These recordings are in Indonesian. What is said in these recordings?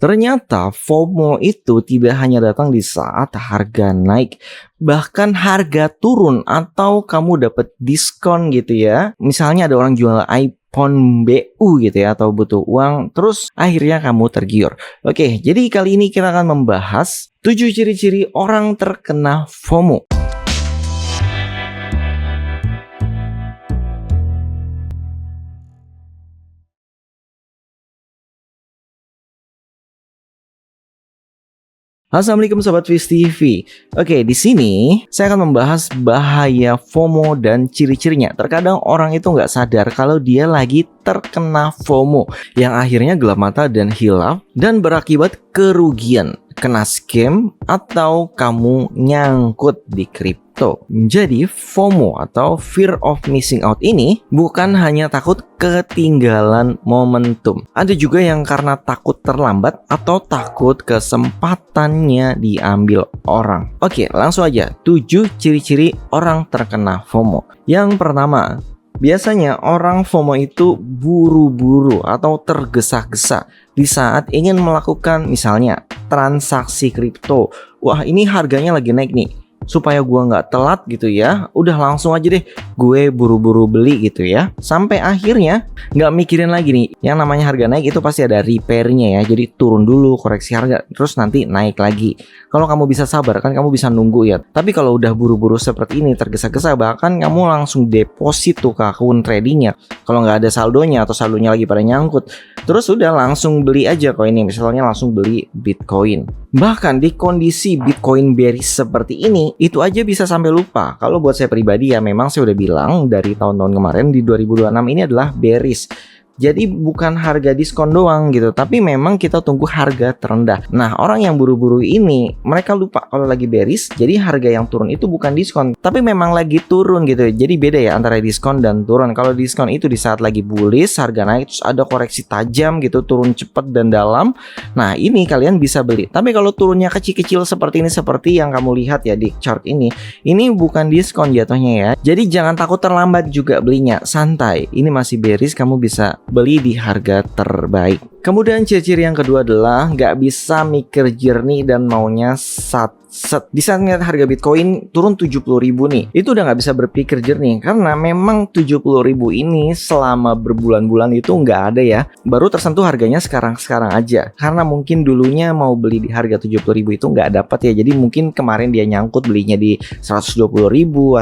Ternyata FOMO itu tidak hanya datang di saat harga naik, bahkan harga turun atau kamu dapat diskon gitu ya. Misalnya ada orang jual iPhone BU gitu ya, atau butuh uang, terus akhirnya kamu tergiur. Oke, jadi kali ini kita akan membahas 7 ciri-ciri orang terkena FOMO. Assalamualaikum Sobat Fis TV. Oke, di sini saya akan membahas bahaya FOMO dan ciri-cirinya. Terkadang orang itu nggak sadar kalau dia lagi terkena FOMO, yang akhirnya gelap mata dan hilaf dan berakibat kerugian, kena scam, atau kamu nyangkut di kripto. Jadi FOMO atau fear of missing out ini bukan hanya takut ketinggalan momentum. Ada juga yang karena takut terlambat atau takut kesempatannya diambil orang. Oke, langsung aja 7 ciri-ciri orang terkena FOMO. Yang pertama, biasanya orang FOMO itu buru-buru atau tergesa-gesa di saat ingin melakukan misalnya transaksi kripto. Wah, ini harganya lagi naik nih. Supaya gua nggak telat gitu ya, udah langsung aja deh gue buru-buru beli gitu ya. Sampai akhirnya nggak mikirin lagi nih, yang namanya harga naik itu pasti ada repairnya ya. Jadi turun dulu, koreksi harga, terus nanti naik lagi. Kalau kamu bisa sabar kan kamu bisa nunggu ya. Tapi kalau udah buru-buru seperti ini, tergesa-gesa, bahkan kamu langsung deposit tuh ke akun tradingnya. Kalau nggak ada saldonya atau saldonya lagi pada nyangkut, terus udah langsung beli aja koinnya. Misalnya langsung beli Bitcoin. Bahkan di kondisi Bitcoin bearish seperti ini, itu aja bisa sampai lupa. Kalau buat saya pribadi ya, memang saya udah bilang dari tahun-tahun kemarin di 2026 ini adalah bearish. Jadi bukan harga diskon doang gitu, tapi memang kita tunggu harga terendah. Nah, orang yang buru-buru ini mereka lupa kalau lagi bearish, jadi harga yang turun itu bukan diskon, tapi memang lagi turun gitu. Jadi beda ya antara diskon dan turun. Kalau diskon itu di saat lagi bullish, harga naik terus ada koreksi tajam gitu, turun cepat dan dalam. Nah, ini kalian bisa beli. Tapi kalau turunnya kecil-kecil seperti ini, seperti yang kamu lihat ya di chart ini bukan diskon jatuhnya ya. Jadi jangan takut terlambat juga belinya, santai. Ini masih bearish, kamu bisa beli di harga terbaik. Kemudian ciri-ciri yang kedua adalah nggak bisa mikir jernih dan maunya di saat ngeliat harga Bitcoin turun 70.000 nih, itu udah nggak bisa berpikir jernih. Karena memang 70.000 ini selama berbulan-bulan itu nggak ada ya. Baru tersentuh harganya sekarang-sekarang aja. Karena mungkin dulunya mau beli di harga 70.000 itu nggak dapat ya. Jadi mungkin kemarin dia nyangkut belinya di 120.000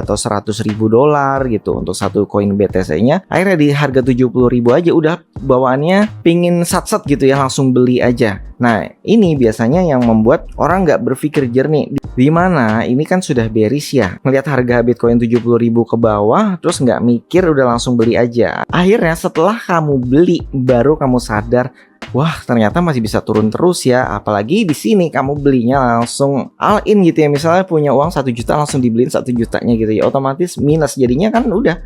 atau 100.000 dolar gitu untuk satu koin BTC-nya. Akhirnya di harga 70.000 aja udah bawaannya pingin sat-sat gitu ya, langsung beli aja. Nah, ini biasanya yang membuat orang nggak berpikir jernih. Dimana ini kan sudah bearish ya, ngelihat harga Bitcoin 70.000 ke bawah, terus nggak mikir udah langsung beli aja. Akhirnya setelah kamu beli, baru kamu sadar, wah ternyata masih bisa turun terus ya. Apalagi di sini kamu belinya langsung all in gitu ya. Misalnya punya uang 1 juta langsung dibeliin 1 jutanya gitu ya, otomatis minus jadinya kan udah.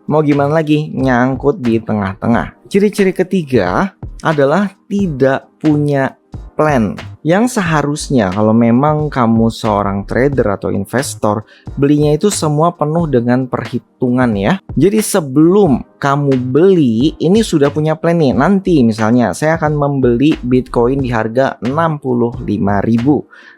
Mau gimana lagi, nyangkut di tengah-tengah. Ciri-ciri ketiga adalah tidak punya plan. Yang seharusnya kalau memang kamu seorang trader atau investor, belinya itu semua penuh dengan perhitungan ya. Jadi sebelum kamu beli, ini sudah punya plan nih. Nanti misalnya saya akan membeli Bitcoin di harga 65.000.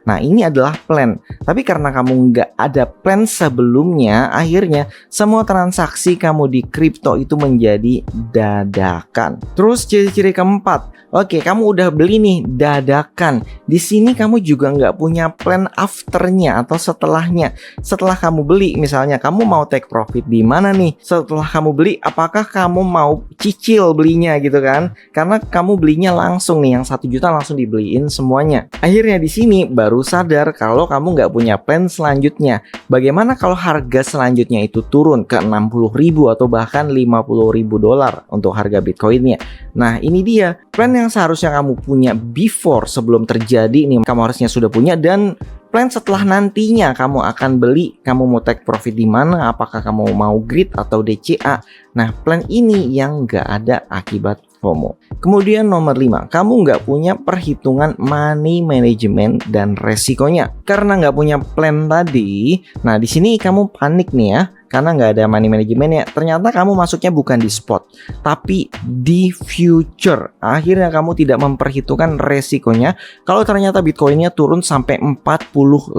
Nah, ini adalah plan. Tapi karena kamu nggak ada plan sebelumnya, akhirnya semua transaksi kamu di kripto itu menjadi dadakan. Terus ciri-ciri keempat, oke, kamu udah beli nih dadakan. Di sini kamu juga nggak punya plan afternya atau setelahnya. Setelah kamu beli, misalnya kamu mau take profit di mana nih? Setelah kamu beli, apakah kamu mau cicil belinya gitu kan? Karena kamu belinya langsung nih, yang 1 juta langsung dibeliin semuanya. Akhirnya di sini baru sadar kalau kamu nggak punya plan selanjutnya. Bagaimana kalau harga selanjutnya itu turun ke 60.000 atau bahkan 50.000 dolar untuk harga Bitcoinnya? Nah, ini dia plan yang seharusnya kamu punya before, sebelum terjadi nih, kamu harusnya sudah punya. Dan plan setelah nantinya kamu akan beli, kamu mau take profit di mana, apakah kamu mau grid atau DCA. Nah, plan ini yang nggak ada akibat FOMO. Kemudian nomor 5, kamu nggak punya perhitungan money management dan resikonya. Karena nggak punya plan tadi, nah di sini kamu panik nih ya. karena nggak ada money manajemennya. Ternyata kamu masuknya bukan di spot, tapi di future. Akhirnya kamu tidak memperhitungkan resikonya kalau ternyata Bitcoinnya turun sampai 45.000.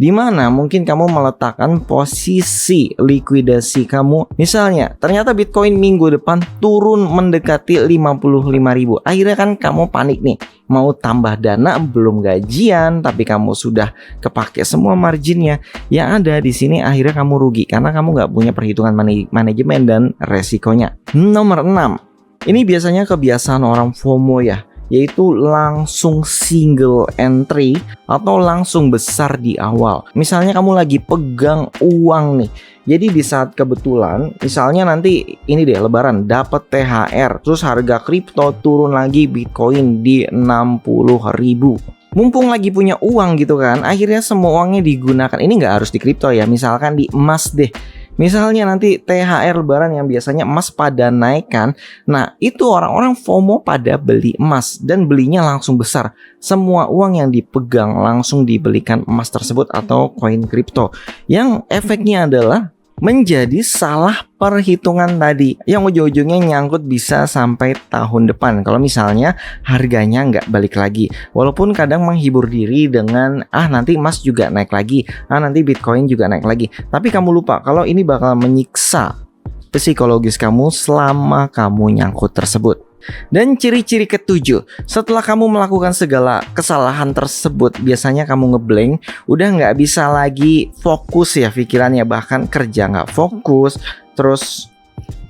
Dimana mungkin kamu meletakkan posisi likuidasi kamu. Misalnya ternyata Bitcoin minggu depan turun mendekati 55.000. Akhirnya kan kamu panik nih, mau tambah dana, belum gajian tapi kamu sudah kepake semua marginnya. Yang ada di sini akhirnya kamu rugi karena kamu nggak punya perhitungan manajemen dan resikonya. Nomor 6, ini biasanya kebiasaan orang FOMO ya, yaitu langsung single entry atau langsung besar di awal. Misalnya kamu lagi pegang uang nih, jadi di saat kebetulan misalnya nanti ini deh lebaran dapat THR, terus harga kripto turun lagi, Bitcoin di 60.000. Mumpung lagi punya uang gitu kan, akhirnya semua uangnya digunakan. Ini nggak harus di kripto ya, misalkan di emas deh. Misalnya nanti THR lebaran yang biasanya emas pada naik kan. Nah itu orang-orang FOMO pada beli emas dan belinya langsung besar. Semua uang yang dipegang langsung dibelikan emas tersebut atau koin kripto. Yang efeknya adalah menjadi salah perhitungan tadi, yang ujung-ujungnya nyangkut bisa sampai tahun depan kalau misalnya harganya nggak balik lagi. Walaupun kadang menghibur diri dengan nanti emas juga naik lagi, nanti Bitcoin juga naik lagi, tapi kamu lupa kalau ini bakal menyiksa psikologis kamu selama kamu nyangkut tersebut. Dan ciri-ciri ketujuh, setelah kamu melakukan segala kesalahan tersebut, biasanya kamu ngeblank, udah nggak bisa lagi fokus ya pikirannya, bahkan kerja nggak fokus, terus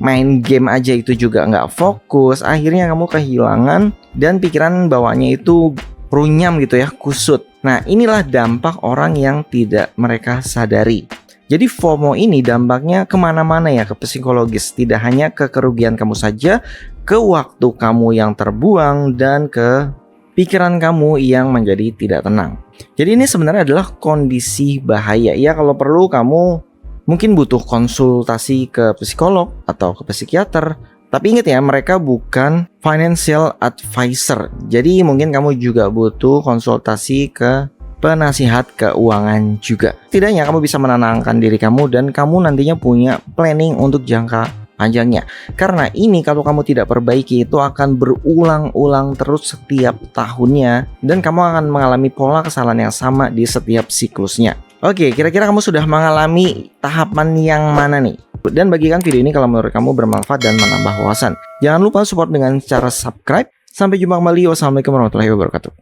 main game aja itu juga nggak fokus. Akhirnya kamu kehilangan dan pikiran bawahnya itu runyam gitu ya, kusut. Nah inilah dampak orang yang tidak mereka sadari. Jadi FOMO ini dampaknya kemana-mana ya, ke psikologis. Tidak hanya ke kerugian kamu saja, ke waktu kamu yang terbuang, dan ke pikiran kamu yang menjadi tidak tenang. Jadi ini sebenarnya adalah kondisi bahaya. Ya kalau perlu kamu mungkin butuh konsultasi ke psikolog atau ke psikiater. Tapi ingat ya, mereka bukan financial advisor. Jadi mungkin kamu juga butuh konsultasi ke penasihat keuangan juga. Setidaknya kamu bisa menenangkan diri kamu dan kamu nantinya punya planning untuk jangka panjangnya. Karena ini kalau kamu tidak perbaiki itu akan berulang-ulang terus setiap tahunnya dan kamu akan mengalami pola kesalahan yang sama di setiap siklusnya. Oke, kira-kira kamu sudah mengalami tahapan yang mana nih? Dan bagikan video ini kalau menurut kamu bermanfaat dan menambah wawasan. Jangan lupa support dengan cara subscribe. Sampai jumpa kembali. Wassalamualaikum warahmatullahi wabarakatuh.